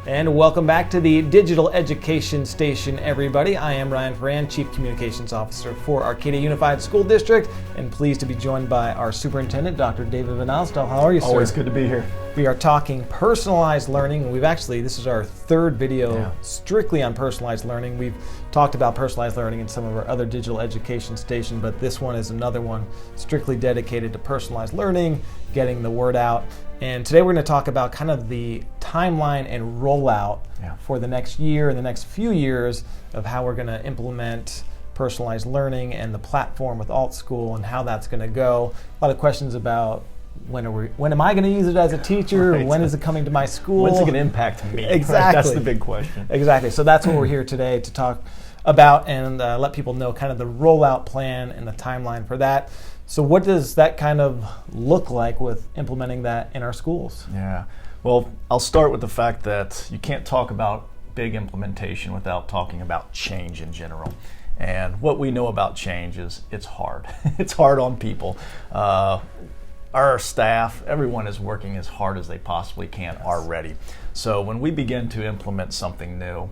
And welcome back to the Digital Education Station, everybody. I am Ryan Ferran, Chief Communications Officer for Arcadia Unified School District, and pleased to be joined by our Superintendent, Dr. David Vannasdall. How are you, sir? Always good to be here. We are talking personalized learning. This is our third video strictly on personalized learning. We've talked about personalized learning in some of our other digital education stations, but this one is another one strictly dedicated to personalized learning, getting the word out. And today we're going to talk about kind of the timeline and rollout for the next year and the next few years of how we're going to implement personalized learning and the platform with AltSchool and how that's going to go. A lot of questions about when am I going to use it as a teacher? Right. When is it coming to my school? When's it going to impact me? Exactly. Right? That's the big question. Exactly. So that's what we're here today to talk about and let people know kind of the rollout plan and the timeline for that. So what does that kind of look like with implementing that in our schools? Yeah. Well, I'll start with the fact that you can't talk about big implementation without talking about change in general. And what we know about change is it's hard. It's hard on people. Our staff, everyone is working as hard as they possibly can already. So when we begin to implement something new,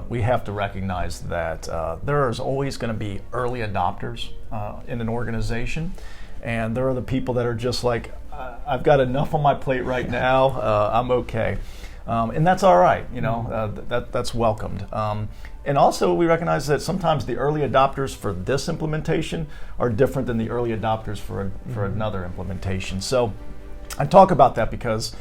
we have to recognize that there is always going to be early adopters in an organization, and there are the people that are just like, I've got enough on my plate right now, I'm okay. And that's all right, that's welcomed. And also we recognize that sometimes the early adopters for this implementation are different than the early adopters for another implementation. So I talk about that because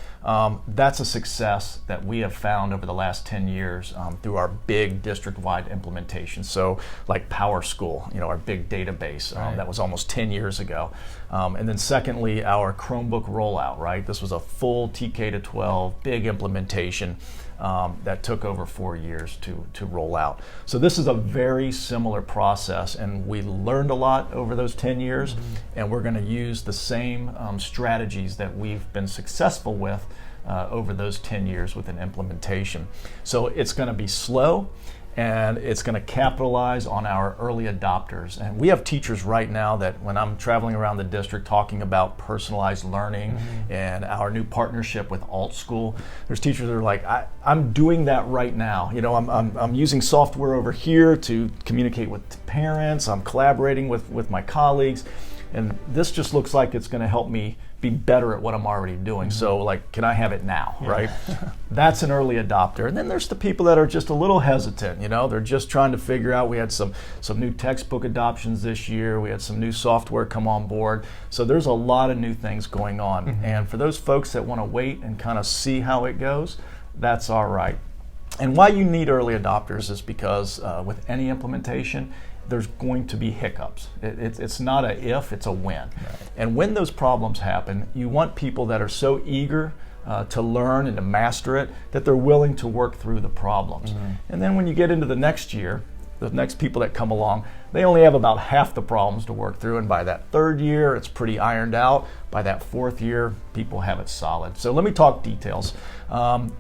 that's a success that we have found over the last 10 years through our big district-wide implementation. So like PowerSchool, our big database, that was almost 10 years ago. And then secondly, our Chromebook rollout, right? This was a full TK to 12, big implementation that took over 4 years to roll out. So this is a very similar process, and we learned a lot over those 10 years, and we're going to use the same strategies that we've been successful with over those 10 years with an implementation. So it's going to be slow, and it's going to capitalize on our early adopters. And we have teachers right now that when I'm traveling around the district talking about personalized learning and our new partnership with AltSchool, there's teachers that are like, I'm doing that right now. I'm using software over here to communicate with parents. I'm collaborating with my colleagues. And this just looks like it's going to help me be better at what I'm already doing. So like, can I have it now, right? That's an early adopter. And then there's the people that are just a little hesitant, they're just trying to figure out. We had some new textbook adoptions this year. We had some new software come on board. So there's a lot of new things going on. And for those folks that want to wait and kind of see how it goes, that's all right. And why you need early adopters is because with any implementation, there's going to be hiccups. It's not a if, it's a when. Right. And when those problems happen, you want people that are so eager to learn and to master it that they're willing to work through the problems. And then when you get into the next year, the next people that come along, they only have about half the problems to work through, and by that third year, it's pretty ironed out. By that fourth year, people have it solid. So let me talk details.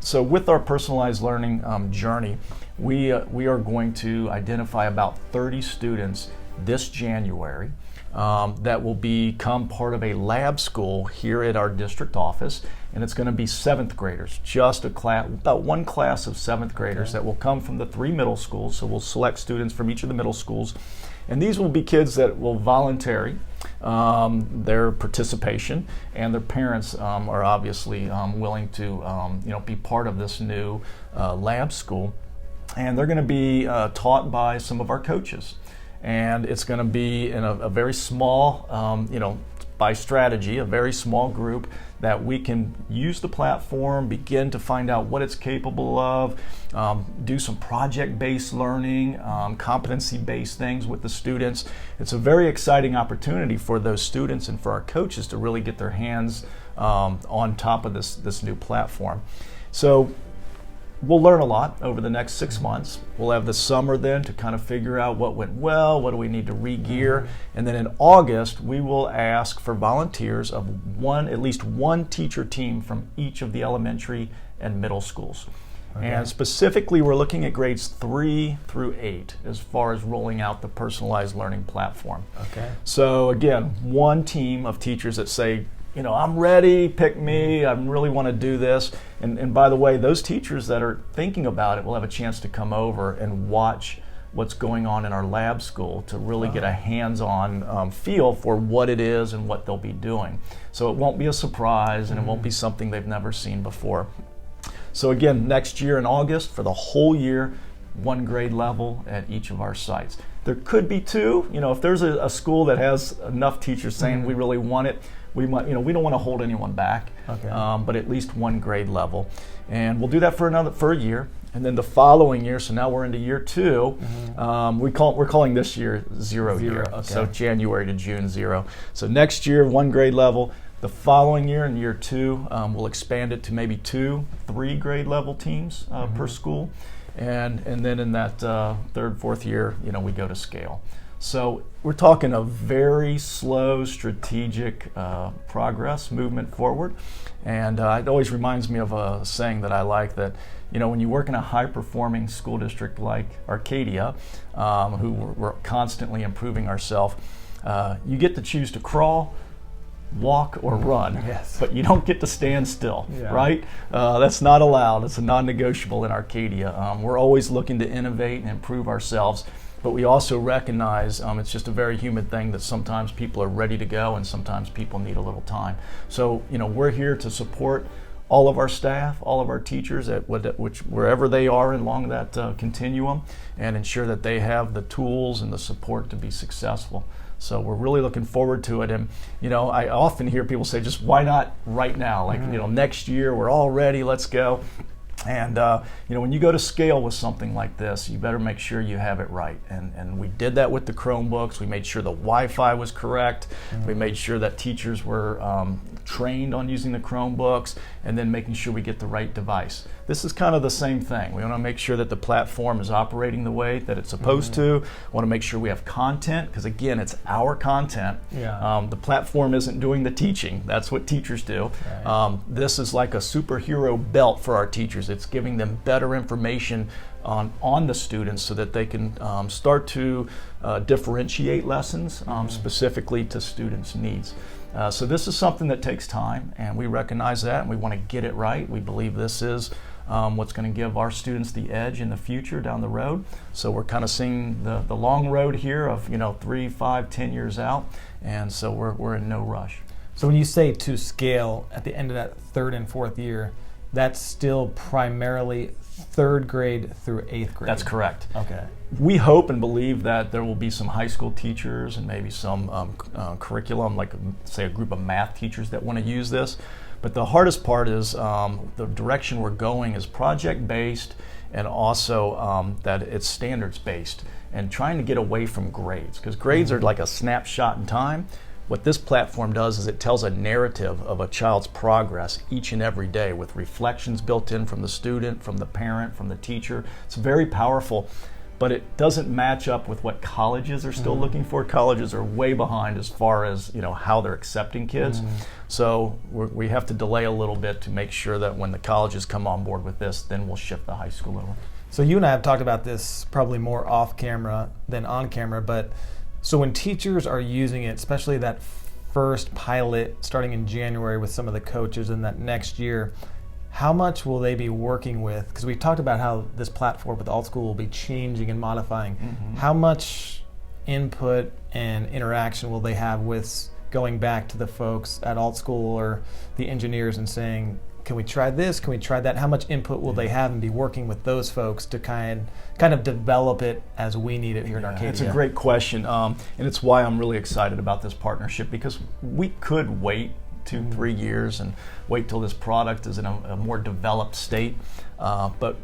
So with our personalized learning journey, we are going to identify about 30 students this January that will become part of a lab school here at our district office, and it's going to be 7th graders, just about one class of 7th graders that will come from the 3 middle schools. So we'll select students from each of the middle schools, and these will be kids that will volunteer their participation, and their parents are obviously willing to be part of this new lab school. And they're going to be taught by some of our coaches. And it's going to be in a very small, by strategy, a very small group that we can use the platform, begin to find out what it's capable of, do some project-based learning, competency-based things with the students. It's a very exciting opportunity for those students and for our coaches to really get their hands on top of this new platform. So we'll learn a lot over the next 6 months. We'll have the summer then to kind of figure out what went well, what do we need to re-gear, and then in August we will ask for volunteers of at least one teacher team from each of the elementary and middle schools. Okay. And specifically we're looking at grades 3 through 8 as far as rolling out the personalized learning platform. Okay. So again, one team of teachers that say, I'm ready, pick me, I really want to do this. And by the way, those teachers that are thinking about it will have a chance to come over and watch what's going on in our lab school to really get a hands-on feel for what it is and what they'll be doing. So it won't be a surprise, and it won't be something they've never seen before. So again, next year in August, for the whole year, 1 grade level at each of our sites. There could be 2. If there's a school that has enough teachers saying we really want it, we might, we don't want to hold anyone back, but at least 1 grade level. And we'll do that for a year. And then the following year, so now we're into year 2, we're calling this year zero year. Okay. So January to June 0. So next year, 1 grade level. The following year, in year 2, we'll expand it to maybe 2, 3 grade level teams per school. And then in that 3rd, 4th year, we go to scale. So we're talking a very slow, strategic progress, movement forward. And it always reminds me of a saying that I like, that when you work in a high-performing school district like Arcadia, who we're constantly improving ourselves, you get to choose to crawl, walk, or run, but you don't get to stand still, right? That's not allowed. It's a non-negotiable in Arcadia. We're always looking to innovate and improve ourselves, but we also recognize it's just a very human thing that sometimes people are ready to go and sometimes people need a little time. So, we're here to support all of our staff, all of our teachers at wherever they are along that continuum, and ensure that they have the tools and the support to be successful. So we're really looking forward to it. And, I often hear people say, just why not right now? Like, next year, we're all ready, let's go. And, when you go to scale with something like this, you better make sure you have it right. And we did that with the Chromebooks. We made sure the Wi-Fi was correct. We made sure that teachers were trained on using the Chromebooks, and then making sure we get the right device. This is kind of the same thing. We want to make sure that the platform is operating the way that it's supposed to. We want to make sure we have content, because again, it's our content. The platform isn't doing the teaching. That's what teachers do. This is like a superhero belt for our teachers. It's giving them better information on the students so that they can start to differentiate lessons specifically to students' needs. So this is something that takes time, and we recognize that, and we want to get it right. We believe this is what's going to give our students the edge in the future down the road. So we're kind of seeing the long road here of 3, 5, 10 years out, and so we're in no rush. So when you say to scale at the end of that 3rd and 4th year, that's still primarily 3rd grade through 8th grade? That's correct. Okay. We hope and believe that there will be some high school teachers and maybe some curriculum, like say a group of math teachers that want to use this. But the hardest part is the direction we're going is project-based, and also that it's standards-based, and trying to get away from grades, because grades are like a snapshot in time. What this platform does is it tells a narrative of a child's progress each and every day, with reflections built in from the student, from the parent, from the teacher. It's very powerful, but it doesn't match up with what colleges are still looking for. Colleges are way behind as far as how they're accepting kids. So we have to delay a little bit to make sure that when the colleges come on board with this, then we'll shift the high school over. So you and I have talked about this probably more off camera than on camera, but so when teachers are using it, especially that first pilot starting in January with some of the coaches, and that next year, how much will they be working with? Because we talked about how this platform with AltSchool will be changing and modifying. How much input and interaction will they have with going back to the folks at AltSchool or the engineers and saying, can we try this? Can we try that? How much input will they have and be working with those folks to kind of develop it as we need it here in Arcadia? It's a great question, and it's why I'm really excited about this partnership, because we could wait 2, 3 years and wait till this product is in a more developed state. But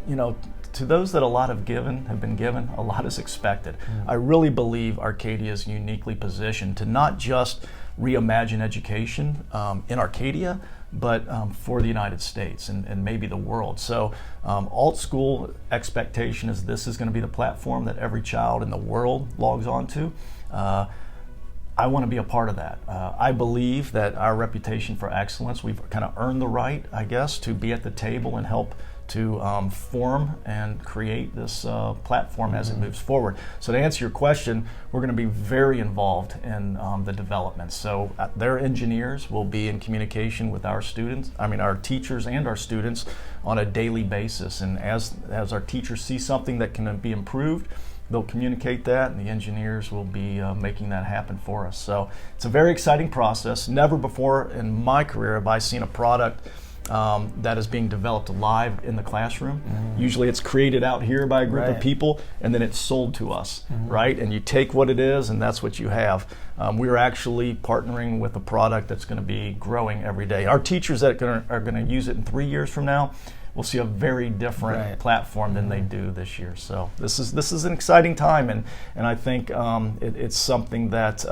to those that a lot have been given, a lot is expected. I really believe Arcadia is uniquely positioned to not just reimagine education in Arcadia, but for the United States and maybe the world. So AltSchool expectation is this is going to be the platform that every child in the world logs onto. I want to be a part of that. I believe that our reputation for excellence, we've kind of earned the right, I guess, to be at the table and help to form and create this platform as it moves forward. So to answer your question, we're going to be very involved in the development. So their engineers will be in communication with our students, our teachers and our students on a daily basis. And as our teachers see something that can be improved, they'll communicate that, and the engineers will be making that happen for us. So it's a very exciting process. Never before in my career have I seen a product that is being developed live in the classroom. Usually it's created out here by a group of people, and then it's sold to us, right? And you take what it is, and that's what you have. We're actually partnering with a product that's going to be growing every day. Our teachers that are going to use it in 3 years from now will see a very different platform than they do this year. So this is an exciting time, and I think it's something that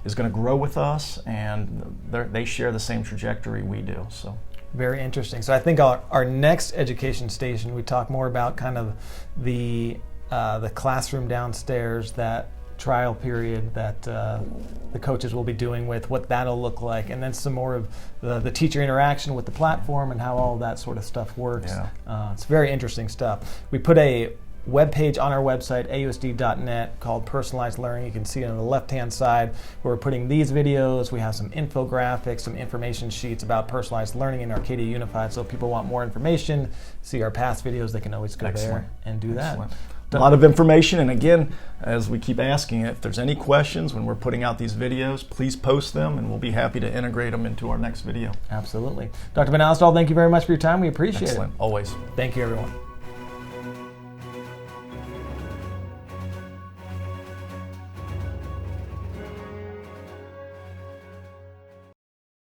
is going to grow with us, and they share the same trajectory we do. So. Very interesting. So I think our next education station, we talk more about kind of the classroom downstairs, that trial period that the coaches will be doing with what that'll look like, and then some more of the teacher interaction with the platform and how all that sort of stuff works. It's very interesting stuff. We put a web page on our website, ausd.net, called Personalized Learning. You can see it on the left-hand side where we're putting these videos. We have some infographics, some information sheets about personalized learning in Arcadia Unified. So if people want more information, see our past videos, they can always go there and do that. A lot of information, and again, as we keep asking, if there's any questions when we're putting out these videos, please post them, and we'll be happy to integrate them into our next video. Absolutely. Dr. Vannasdall, thank you very much for your time. We appreciate it. Always. Thank you, everyone.